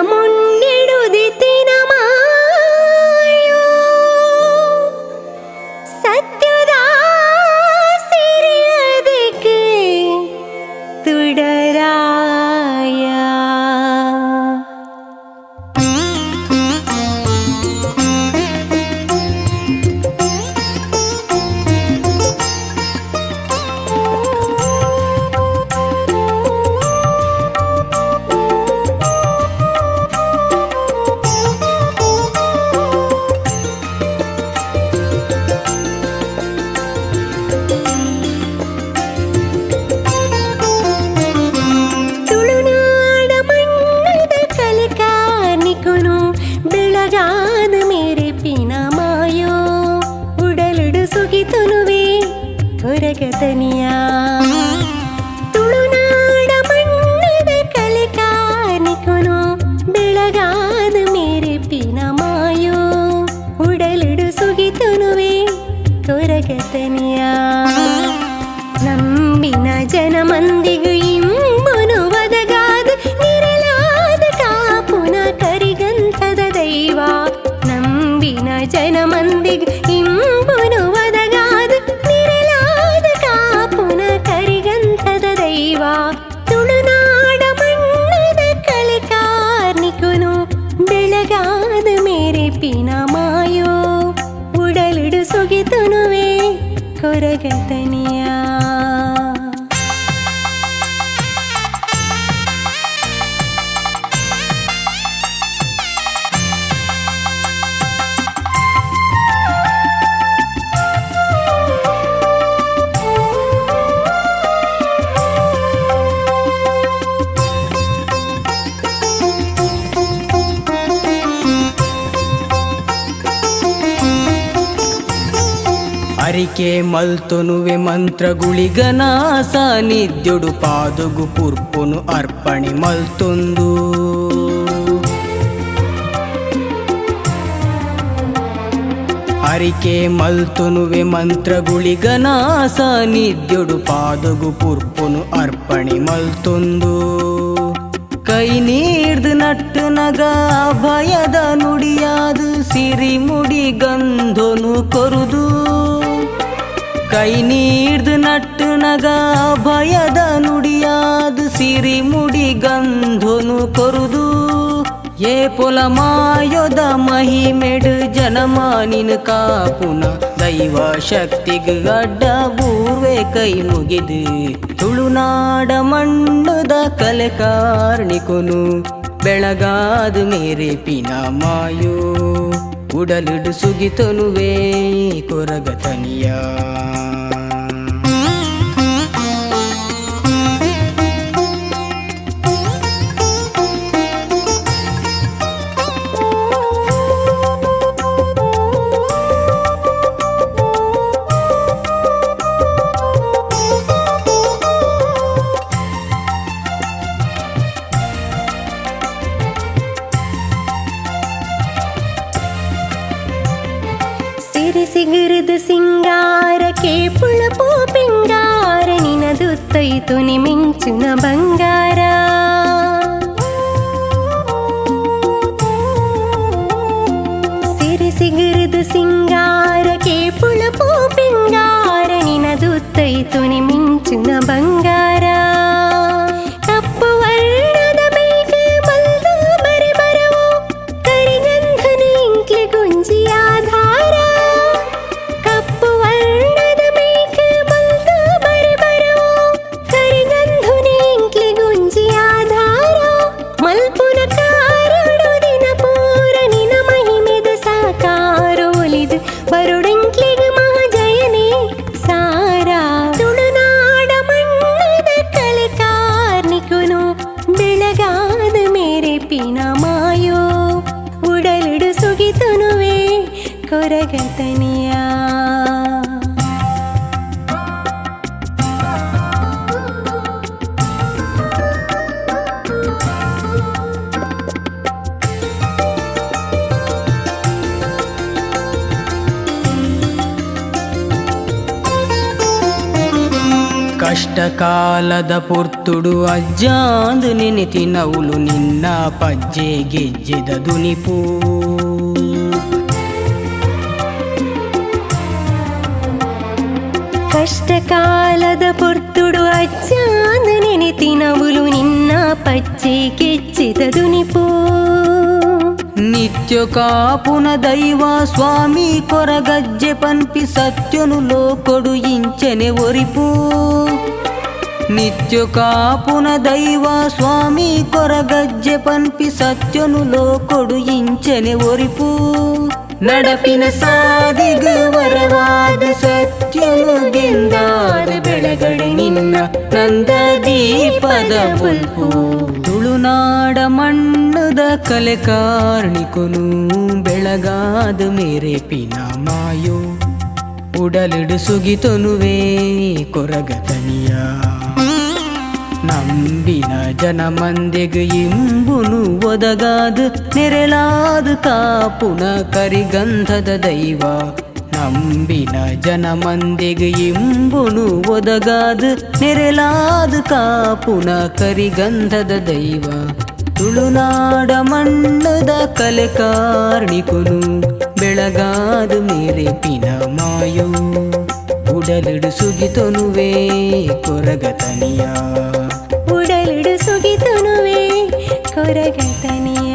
ಮುಂಡಿಡುದಿತ್ತಿನ Mayo ಸತ್ಯದ ಸಿರಿಯದಕ್ಕೆ ತುಡರಾಯ ಕೊರಗತನಿಯಾ ತುಳುನಾಡ ಮಣ್ಣದ ಕಲೆ ಕಾರ್ಮಿಕನು ಬೆಳಗಾದ ಮೇರೆಪಿನ ಮಾಯೋ ಉಡಲಿಡು ಸುಗಿತನುವೆ ಕೊರಗತನಿಯಾ ನಂಬಿನ ಜನಮಂದಿಗೂ ಇಂಬನು ಒದಗಾದ ನಿರಲಾದ ಕಾಪುನ ಕರಿಗಂಧದ ದೈವ ನಂಬಿನ ಜನಮಂದಿಗೂ ಇಂಬನು ತುಳುನಾಡ ಮಣ್ಣದ ಕಲೆ ಕಾರ್ಮಿಕನು ಬೆಳಗಾದ ಮೇರೆಪಿನ ಮಾಯೋ ಉಡಲಿಡು ಸುಗಿತನುವೆ ಕೊರಗತನಿಯಾ ಅರಿಕೆ ಮಲ್ತೊನುವೆ ಮಂತ್ರಗುಳಿಗನ ಸಾನ್ನಿಧ್ಯುಡು ಪಾದುಗು ಪುರ್ಪುನು ಅರ್ಪಣೆ ಮಲ್ತೊಂದು ಅರಿಕೆ ಮಲ್ತೊನುವೆ ಮಂತ್ರಗುಳಿಗನ ಸಾನ್ನಿಧ್ಯುಡು ಪಾದುಗು ಪುರ್ಪುನು ಅರ್ಪಣೆ ಮಲ್ತೊಂದು ಕೈ ನೀರ್ದು ನಟ್ಟು ನಗ ಭಯದ ನುಡಿಯಾದು ಸಿರಿ ಮುಡಿ ಗಂಧೊನು ಕೊರುದು ಕೈ ನೀರ್ದು ನಟ್ಟು ನಗ ಭಯದ ನುಡಿಯಾದು ಸಿರಿ ಮುಡಿ ಗಂಧೊನು ಕೊರುದು ಏ ಪೊಲ ಮಾಯೊದ ಮಹಿಮೆಡು ಜನಮಾನಿನ ಕಾಪುನ ದೈವ ಶಕ್ತಿಗೆ ಅಡ್ಡ ಬೂರ್ವೆ ಕೈ ಮುಗಿದು ತುಳುನಾಡ ಮಣ್ಣದ ಕಲೆ ಕಾರ್ಮಿಕನು ಬೆಳಗಾದ ಮೇರೆಪಿನ ಮಾಯೋ ಉಡಲಿಡು ಸುಗಿತನುವೆ ಕೊರಗತನಿಯಾ ಸಿಗರದ ಸಿಂಗಾರಕ್ಕೆ ಪುಳಪು ಪಿಂಗಾರ ನಿನದುತ್ತೈತು ನಿಮಿಂಚುನ ಬಂಗಾರ ಸಿರಿ ಸಿಗರದ ಸಿಂಗಾರಕ್ಕೆ ಪುಳಪು ಪಿಂಗಾರ ನಿನದುತ್ತೈತು ನಿಮಿಂಚುನ ಬಂಗಾರ ಕಪ್ಪು ವರ್ಣದ ಮೇಘ ಬಲ್ದು ಬರೆ ಬರವು ಕರಿಗಂಧನ ಇಂಕ್ಲೆ ಗುಂಜಿಯಾಧಾರ ಬರುಡೆಂಕ್ಲಿಗ ಮಹಾಜಯನೇ ಸಾರಾ ತುಳುನಾಡ ಮಣ್ಣದ ಕಲೆ ಕಾರ್ಮಿಕನು ಬೆಳಗಾದ ಮೇರೆಪಿನ ಮಾಯೋ ಉಡಲಿಡು ಸುಗಿತನುವೆ ಕೊರಗತನಿಯಾ ಕಷ್ಟಕಾಲದ ಪುರ್ತುಡು ಅಜ್ಜಾಂದು ನೆನೆತಿನವುಲು ನಿನ್ನ ಪಜ್ಜೆ ಗೆಜ್ಜೆದ ದುನಿಪು ಕಷ್ಟಕಾಲದ ಪುರ್ತುಡು ಅಜ್ಜಾಂದು ನೆನೆತಿನವುಲು ನಿನ್ನ ಪಜ್ಜೆ ಗೆಜ್ಜೆದ ದುನಿಪು ನಿತ್ಯ ಕಾಪುನ ದೈವ ಸ್ವಾಮಿ ಕೊರಗಜ್ಜೆ ಪನ್ಪಿ ಸತ್ಯನು ಲೋಕೊಡು ಇಂಚನೆ ಒರಿಪು ನಿತ್ಯ ಕಾಪುನ ದೈವ ಸ್ವಾಮಿ ಕೊರಗಜ್ಜೆ ಪನ್ಪಿ ಸತ್ಯನು ಲೋಕೊಡು ಇಂಚನೆ ಒರಿಪು ನಡಪಿನ ಸಾದಿಗ ವರವಾದ ಸತ್ಯನು ಗೆಂದಾದ ಬೆಳಗಡೆ ನಿನ್ನ ನಂದ ದೀಪದ ಬಲ್ಪು ತುಳುನಾಡ ಮಣ್ಣದ ಕಲೆ ಕಾರ್ಣಿಕೊನು ಬೆಳಗಾದ ಮೇರೆ ಪಿನ ಮಾಯೋ ಉಡಲಿಡು ಸುಗಿತೊನುವೇ ಕೊರಗತನಿಯ ನಂಬಿನ ಜನ ಮಂದಿಗೆ ಇಂಬುನು ಒದಗಾದ ನೆರೆಲಾದ ಕಾಪುನ ಕರಿಗಂಧದ ದೈವ ನಂಬಿನ ಜನ ಮಂದಿಗೆ ಇಂಬುನು ಒದಗಾದ ನೆರೆಲಾದ ಕಾಪುನ ಕರಿಗಂಧದ ದೈವ ತುಳುನಾಡ ಮಣ್ಣದ ಕಲೆ ಕಾರ್ಣಿಕೊನು ಬೆಳಗಾದ ಮೇರೆ ಪಿನ ಮಾಯೋ ಉಡಲಿಡು ಸುಗಿತೊನುವೇ ಕೊರಗತನಿಯ ಉಡಲಿಡು ಸುಗಿತೊನುವೇ ಕೊರಗತನಿಯ